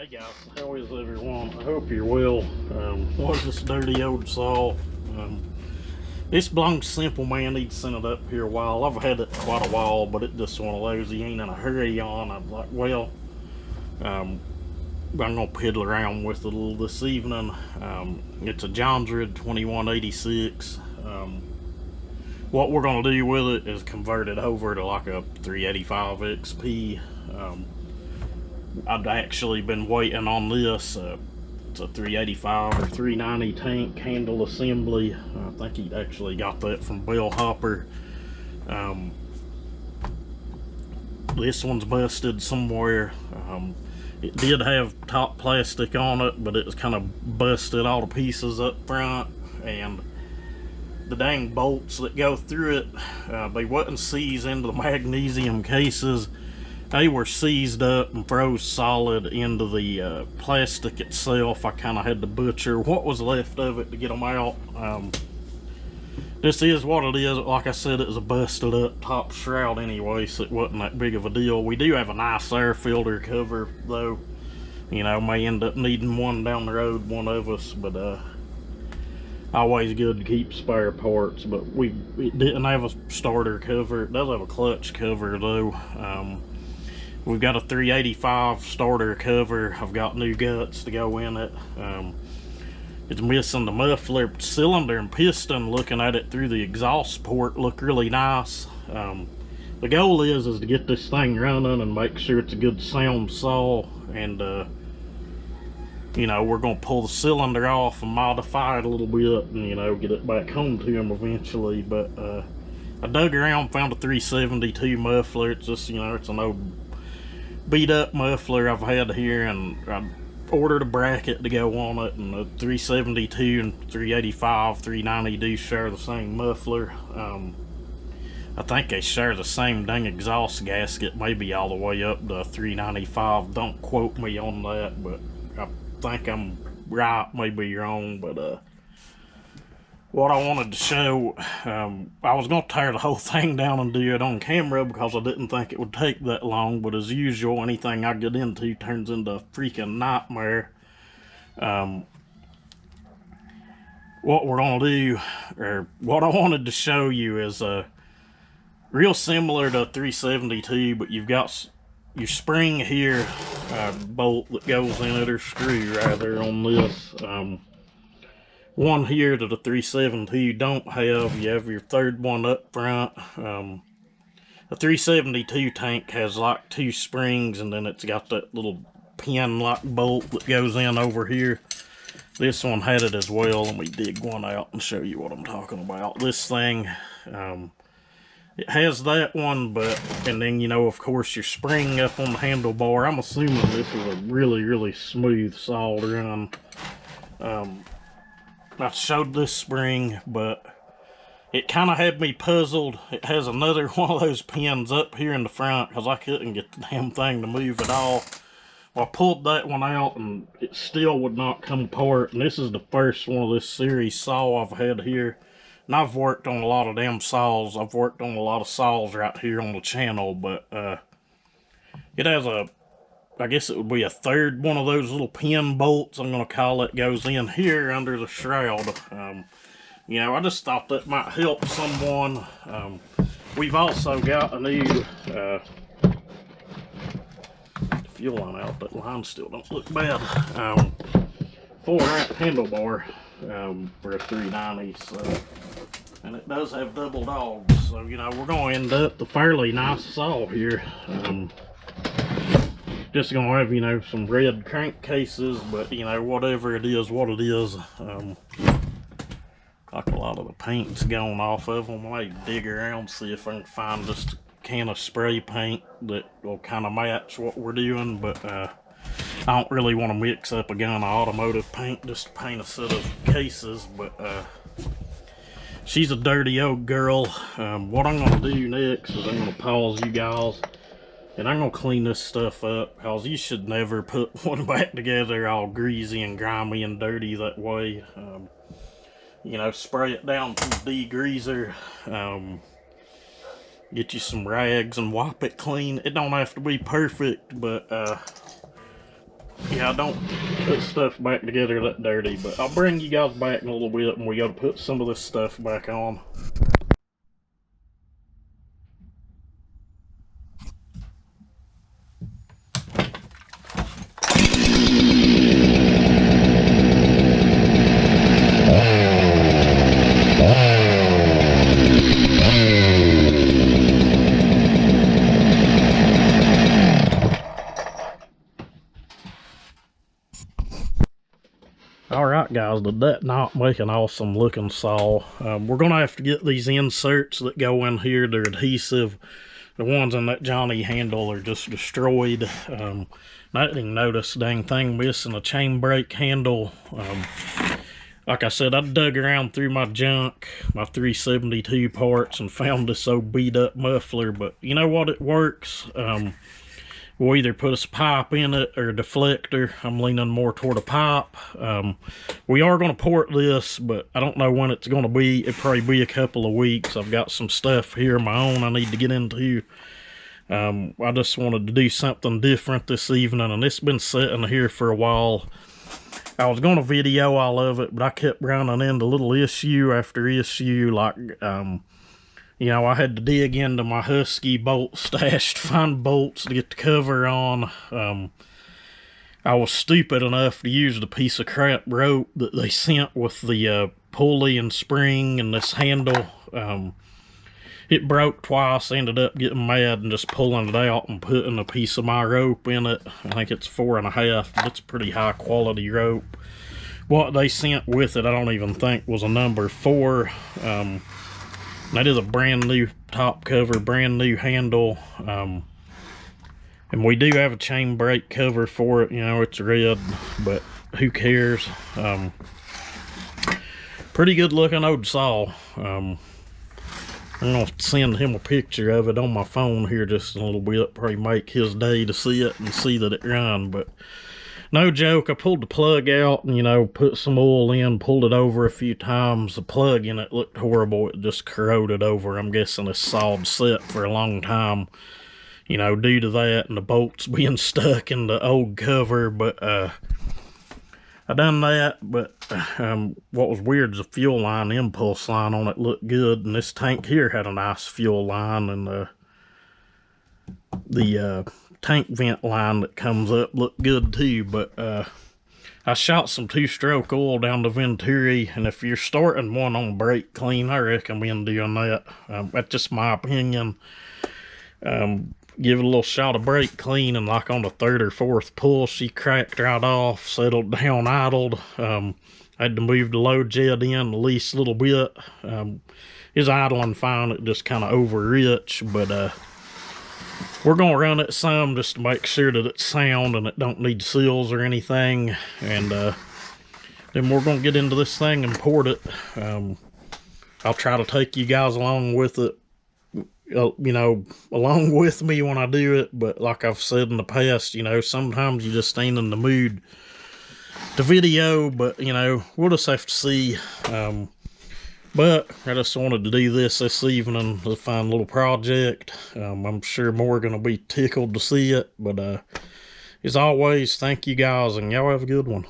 Hey guys, how is everyone? I hope you're well. What's this dirty old saw? This belongs to Simple Man. He'd sent it up here a while. I've had it quite a while, but it's just one of those he ain't in a hurry on. I'm like, well, I'm gonna piddle around with it a little this evening. It's a Jonsered 2186. What we're gonna do with it is convert it over to like a 385 XP. I've actually been waiting on this. It's a 385 or 390 tank handle assembly. I think he actually got that from Bell Hopper. This one's busted somewhere. It did have top plastic on it, but it was kind of busted all the pieces up front, and the dang bolts that go through it, they wasn't seized into the magnesium cases. They were seized up and froze solid into the plastic itself. I kind of had to butcher what was left of it to get them out. This is what it is. Like I said, it was a busted up top shroud anyway, so it wasn't that big of a deal. We do have a nice air filter cover though. You know, may end up needing one down the road, one of us, but always good to keep spare parts. But it didn't have a starter cover. It does have a clutch cover though. We've got a 385 starter cover. I've got new guts to go in it. It's missing the muffler cylinder and piston. Looking at it through the exhaust port, look really nice. The goal is to get this thing running and make sure it's a good sound saw. And you know, we're gonna pull the cylinder off and modify it a little bit, and you know, get it back home to him eventually. But I dug around, found a 372 muffler. It's just, you know, it's an old beat up muffler I've had here, and I ordered a bracket to go on it, and the 372 and 385 390 do share the same muffler. I think they share the same dang exhaust gasket, maybe all the way up to 395. Don't quote me on that, but I think I'm right, maybe wrong. But what I wanted to show, I was going to tear the whole thing down and do it on camera because I didn't think it would take that long, but as usual, anything I get into turns into a freaking nightmare. What we're going to do, or what I wanted to show you, is real similar to 372, but you've got your spring here, bolt that goes in it, or screw rather, on this. One here that the 372 you don't have. You have your third one up front. The 372 tank has like two springs, and then it's got that little pin lock bolt that goes in over here. This one had it as well. Let me dig one out and show you what I'm talking about. This thing, it has that one, but, and then, you know, of course, your spring up on the handlebar. I'm assuming this is a really, really smooth saw run. I showed this spring, but it kind of had me puzzled. It has another one of those pins up here in the front because I couldn't get the damn thing to move at all. Well, I pulled that one out and it still would not come apart. And this is the first one of this series saw I've had here. And I've worked on a lot of damn saws. I've worked on a lot of saws right here on the channel, but it has a, I guess it would be a third one of those little pin bolts, I'm going to call it, goes in here under the shroud. You know, I just thought that might help someone. We've also got a new fuel line out. That line still don't look bad. 4-amp handlebar for a 390. So, and it does have double dogs. So, you know, we're going to end up with a fairly nice saw here. Just gonna have, you know, some red crankcases, but you know, whatever it is, what it is. Like a lot of the paint's gone off of them. I might dig around, see if I can find just a can of spray paint that will kind of match what we're doing, but I don't really want to mix up a gun of automotive paint just to paint a set of cases. But she's a dirty old girl. What I'm gonna do next is I'm gonna pause you guys, and I'm gonna clean this stuff up, because you should never put one back together all greasy and grimy and dirty that way. You know, spray it down with degreaser, get you some rags and wipe it clean. It don't have to be perfect, but Yeah, I don't put stuff back together that dirty, but I'll bring you guys back in a little bit and we gotta put some of this stuff back on. Alright guys, did that not make an awesome looking saw? We're going to have to get these inserts that go in here. They're adhesive. The ones in that Johnny handle are just destroyed. I didn't even notice dang thing missing a chain brake handle. Like I said, I dug around through my junk, my 372 parts, and found this old beat up muffler, but you know what, it works. We'll either put a pipe in it or a deflector. I'm leaning more toward a pipe. We are going to port this, but I don't know when it's going to be. It'll probably be a couple of weeks. I've got some stuff here of my own I need to get into. I just wanted to do something different this evening, and it's been sitting here for a while. I was going to video all of it, but I kept running into little issue after issue, like, you know, I had to dig into my Husky bolt stash to find bolts to get the cover on. I was stupid enough to use the piece of crap rope that they sent with the pulley and spring and this handle. It broke twice. I ended up getting mad and just pulling it out and putting a piece of my rope in it. I think it's 4.5, but it's pretty high quality rope. What they sent with it, I don't even think was a number 4. That is a brand new top cover, brand new handle. And we do have a chain brake cover for it. You know, it's red, but who cares? Pretty good looking old saw. I'm gonna send him a picture of it on my phone here just a little bit. Probably make his day to see it and see that it run. But no joke, I pulled the plug out and, you know, put some oil in, pulled it over a few times. The plug in it looked horrible. It just corroded over. I'm guessing it's sawed set for a long time, you know, due to that and the bolts being stuck in the old cover. But I done that, but what was weird is the fuel line, the impulse line on it looked good, and this tank here had a nice fuel line, and the tank vent line that comes up looked good too. But I shot some 2-stroke oil down the Venturi, and if you're starting one on brake clean, I recommend doing that. That's just my opinion. Give it a little shot of brake clean, and like on the 3rd or 4th pull, she cracked right off, settled down, idled. I had to move the low jet in the least little bit. It's idling fine, it just kind of over-rich, but we're gonna run it some just to make sure that it's sound and it don't need seals or anything. And then we're gonna get into this thing and port it. I'll try to take you guys along with it, you know, along with me when I do it. But like I've said in the past, you know, sometimes you just ain't in the mood to video. But, you know, we'll just have to see. But I just wanted to do this evening, a fun little project. I'm sure more are going to be tickled to see it. But as always, thank you guys, and y'all have a good one.